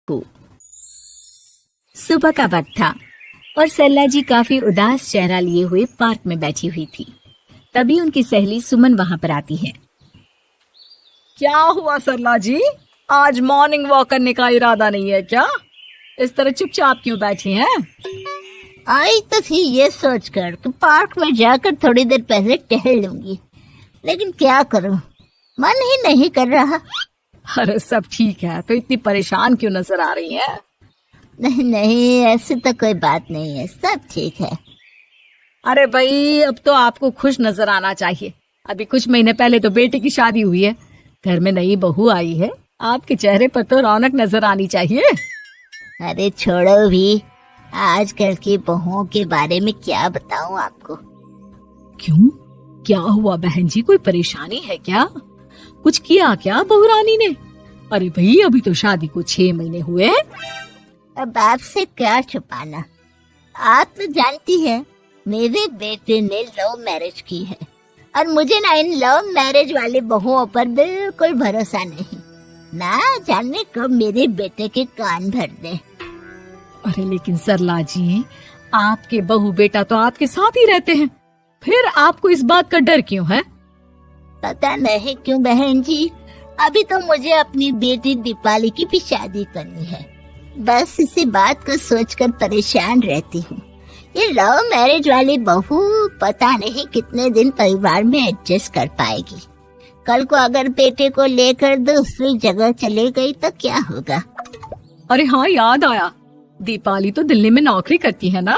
पप्पू। सुबह का वक्त था और सरला जी काफी उदास चेहरा लिए हुए पार्क में बैठी हुई थी। तभी उनकी सहेली सुमन वहां पर आती है। क्या हुआ सरला जी, आज मॉर्निंग वॉक करने का इरादा नहीं है क्या? इस तरह चुपचाप क्यों बैठी हैं? आई तो थी ये सोचकर कि पार्क में जाकर थोड़ी देर पहले टहल लूंगी, लेकिन क्या करूं, मन ही नहीं कर रहा। अरे सब ठीक है, तो इतनी परेशान क्यों नजर आ रही हैं? नहीं नहीं, ऐसी तो कोई बात नहीं है, सब ठीक है। अरे भाई, अब तो आपको खुश नजर आना चाहिए। अभी कुछ महीने पहले तो बेटे की शादी हुई है, घर में नई बहू आई है, आपके चेहरे पर तो रौनक नजर आनी चाहिए। अरे छोड़ो भी, आजकल की बहुओं के बारे में क्या बताऊं आपको। क्यों, क्या हुआ बहन जी, कोई परेशानी है क्या? कुछ किया क्या बहू रानी ने? अरे भाई, अभी तो शादी को 6 महीने हुए हैं। अब आपसे क्या छुपाना, आप तो जानती है मेरे बेटे ने लव मैरिज की है और मुझे ना इन लव मैरिज वाली बहुओं पर बिल्कुल भरोसा नहीं। ना जाने कब मेरे बेटे के कान भर दे। अरे लेकिन सरला जी, आपके बहू बेटा तो आपके साथ ही रहते हैं, फिर आपको इस बात का डर क्यों है? पता नहीं क्यों बहन जी, अभी तो मुझे अपनी बेटी दीपाली की भी शादी करनी है। बस इसी बात को सोचकर परेशान रहती हूँ। ये लव मैरिज वाली बहू पता नहीं कितने दिन परिवार में एडजस्ट कर पाएगी। कल को अगर बेटे को लेकर दूसरी जगह चले गई तो क्या होगा? अरे हाँ, याद आया, दीपाली तो दिल्ली में नौकरी करती है ना?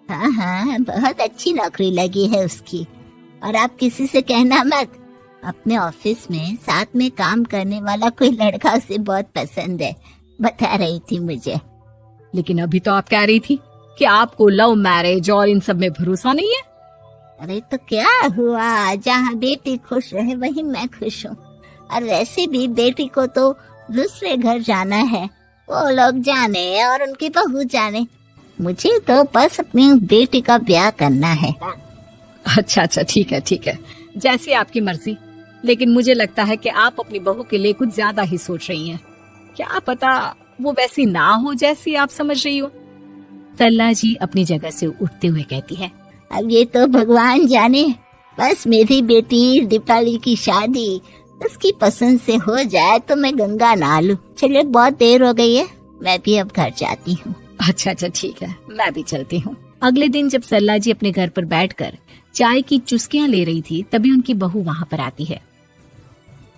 हाँ हाँ, बहुत अच्छी नौकरी लगी है उसकी। और आप किसी से कहना मत, अपने ऑफिस में साथ में काम करने वाला कोई लड़का उसे बहुत पसंद है, बता रही थी मुझे। लेकिन अभी तो आप कह रही थी कि आपको लव मैरिज और इन सब में भरोसा नहीं है। अरे तो क्या हुआ, जहाँ बेटी खुश रहे वहीं मैं खुश हूँ। और वैसे भी बेटी को तो दूसरे घर जाना है, वो लोग जाने और उनकी बहू जाने, मुझे तो बस अपनी बेटी का ब्याह करना है। अच्छा अच्छा, ठीक है ठीक है, जैसी आपकी मर्जी। लेकिन मुझे लगता है कि आप अपनी बहू के लिए कुछ ज्यादा ही सोच रही हैं। क्या पता वो वैसी ना हो जैसी आप समझ रही हो। सरला जी अपनी जगह से उठते हुए कहती है, अब ये तो भगवान जाने, बस मेरी बेटी दीपाली की शादी उसकी पसंद से हो जाए तो मैं गंगा नहा लूं। चलिए बहुत देर हो गई है, मैं भी अब घर जाती हूँ। अच्छा अच्छा ठीक है, मैं भी चलती हूँ। अगले दिन जब सरला जी अपने घर पर बैठकर चाय की चुस्कियां ले रही थी, तभी उनकी बहू वहां पर आती है।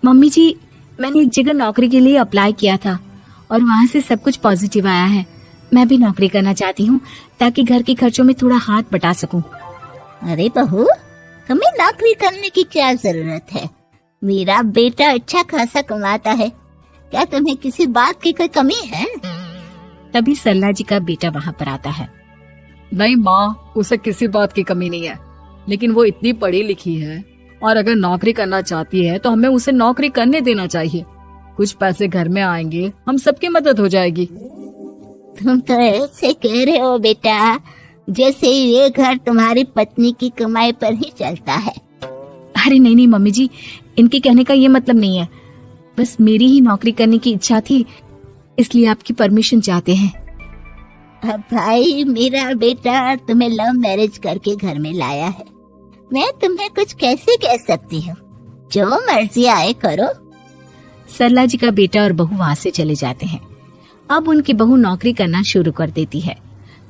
मम्मी जी, मैंने एक जगह नौकरी के लिए अप्लाई किया था और वहाँ से सब कुछ पॉजिटिव आया है। मैं भी नौकरी करना चाहती हूँ ताकि घर के खर्चों में थोड़ा हाथ बटा सकूं। अरे बहू, तुम्हें नौकरी करने की क्या जरूरत है? मेरा बेटा अच्छा खासा कमाता है, क्या तुम्हें किसी बात की कोई कमी है? तभी सरला जी का बेटा वहाँ पर आता है। नहीं माँ, उसे किसी बात की कमी नहीं है, लेकिन वो इतनी पढ़ी लिखी है और अगर नौकरी करना चाहती है तो हमें उसे नौकरी करने देना चाहिए। कुछ पैसे घर में आएंगे, हम सबकी मदद हो जाएगी। तुम तो ऐसे कह रहे हो बेटा जैसे ये घर तुम्हारी पत्नी की कमाई पर ही चलता है। अरे नहीं नहीं मम्मी जी, इनके कहने का ये मतलब नहीं है, बस मेरी ही नौकरी करने की इच्छा थी, इसलिए आपकी परमिशन चाहते हैं। अब भाई, मेरा बेटा तुम्हें लव मैरिज करके घर में लाया है, मैं तुम्हें कुछ कैसे कह सकती हूँ? जो मर्जी आए करो। सरला जी का बेटा और बहू वहाँ से चले जाते हैं। अब उनकी बहू नौकरी करना शुरू कर देती है।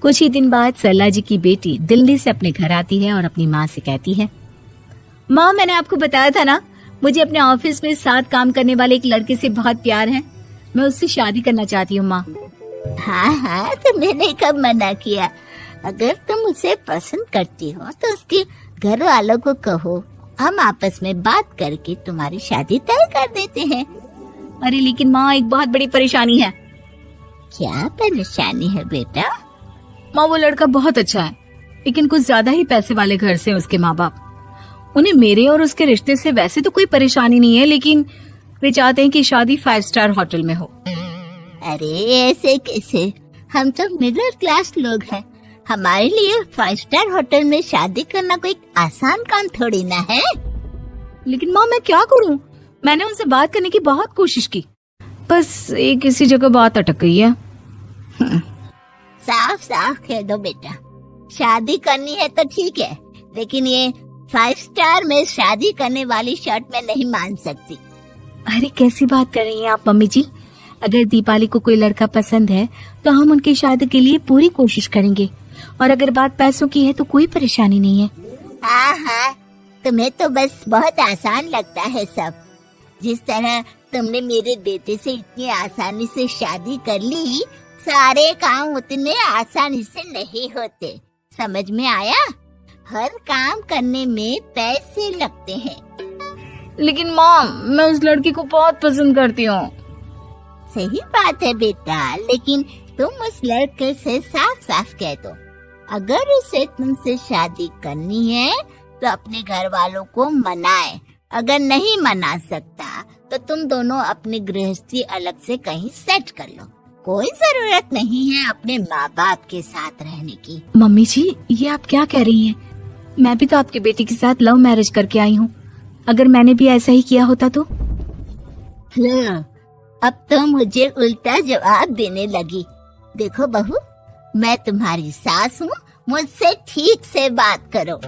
कुछ ही दिन बाद सरला जी की बेटी दिल्ली से अपने घर आती है और अपनी माँ से कहती है, माँ, मैंने आपको बताया था ना, मुझे अपने ऑफिस में साथ काम करने वाले एक लड़के से बहुत प्यार है, मैं उससे शादी करना चाहती हूँ माँ। हाँ हाँ, तो मैंने कब मना किया? अगर तुम उसे पसंद करती हो तो उसके घर वालों को कहो, हम आपस में बात करके तुम्हारी शादी तय कर देते हैं। अरे लेकिन माँ, एक बहुत बड़ी परेशानी है। क्या परेशानी है बेटा? माँ, वो लड़का बहुत अच्छा है, लेकिन कुछ ज्यादा ही पैसे वाले घर से उसके माँ बाप। उन्हें मेरे और उसके रिश्ते से वैसे तो कोई परेशानी नहीं है, लेकिन वे चाहते हैं कि शादी 5 स्टार होटल में हो। अरे ऐसे कैसे, हम तो मिडिल क्लास लोग हैं, हमारे लिए 5 स्टार होटल में शादी करना कोई आसान काम थोड़ी ना है। लेकिन माँ, मैं क्या करूँ? मैंने उनसे बात करने की बहुत कोशिश की, बस एक इसी जगह बात अटक गई है। साफ साफ कह दो बेटा, शादी करनी है तो ठीक है, लेकिन ये 5 स्टार में शादी करने वाली शर्त मैं नहीं मान सकती। अरे कैसी बात कर रही हैं आप मम्मी जी? अगर दीपाली को कोई लड़का पसंद है तो हम उनकी शादी के लिए पूरी कोशिश करेंगे, और अगर बात पैसों की है तो कोई परेशानी नहीं है। हाँ हाँ, तुम्हें तो बस बहुत आसान लगता है सब। जिस तरह तुमने मेरे बेटे से इतनी आसानी से शादी कर ली, सारे काम उतने आसानी से नहीं होते। समझ में आया? हर काम करने में पैसे लगते हैं। लेकिन माँ, मैं उस लड़की को बहुत पसंद करती हूँ। सही बात है बेटा, लेकिन तुम उस लड़के से साफ साफ कह दो, अगर उसे तुमसे शादी करनी है तो अपने घर वालों को मनाए। अगर नहीं मना सकता तो तुम दोनों अपनी गृहस्थी अलग से कहीं सेट कर लो। कोई जरूरत नहीं है अपने माँ बाप के साथ रहने की। मम्मी जी, ये आप क्या कह रही हैं? मैं भी तो आपके बेटे के साथ लव मैरिज करके आई हूँ। अगर मैंने भी ऐसा ही किया होता तो? लो, अब तो मुझे उल्टा जवाब देने लगी। देखो बहू, मैं तुम्हारी सास हूँ, मुझसे ठीक से बात करो।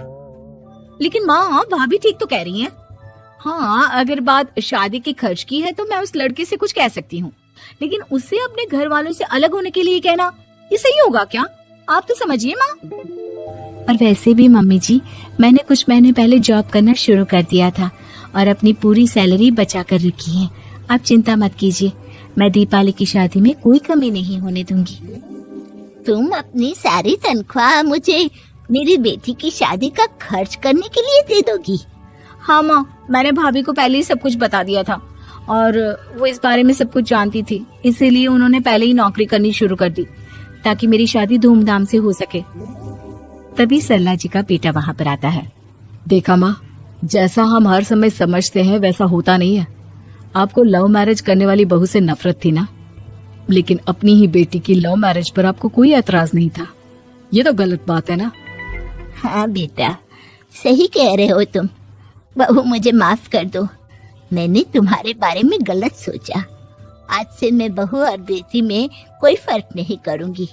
लेकिन माँ, भाभी ठीक तो कह रही हैं। हाँ, अगर बात शादी के खर्च की है तो मैं उस लड़के से कुछ कह सकती हूँ, लेकिन उसे अपने घर वालों से अलग होने के लिए कहना, ये सही होगा क्या? आप तो समझिए माँ। और वैसे भी मम्मी जी, मैंने कुछ महीने पहले जॉब करना शुरू कर दिया था और अपनी पूरी सैलरी बचा कर रखी है। आप चिंता मत कीजिए, मैं दीपाली की शादी में कोई कमी नहीं होने दूंगी। तुम अपनी सारी तनख्वाह मुझे मेरी बेटी की शादी का खर्च करने के लिए दे दोगी? हाँ माँ, मैंने भाभी को पहले ही सब कुछ बता दिया था और वो इस बारे में सब कुछ जानती थी, इसीलिए उन्होंने पहले ही नौकरी करनी शुरू कर दी ताकि मेरी शादी धूमधाम से हो सके। तभी सरला जी का बेटा वहाँ पर आता है। देखा माँ, जैसा हम हर समय समझते हैं वैसा होता नहीं है। आपको लव मैरिज करने वाली बहू से नफरत थी ना, लेकिन अपनी ही बेटी की लव मैरिज पर आपको कोई एतराज नहीं था। ये तो गलत बात है ना? हाँ बेटा, सही कह रहे हो तुम। बहू, मुझे माफ कर दो, मैंने तुम्हारे बारे में गलत सोचा। आज से मैं बहू और बेटी में कोई फर्क नहीं करूंगी,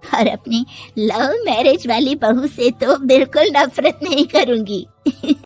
और अपनी लव मैरिज वाली बहू से तो बिल्कुल नफरत नहीं करूंगी।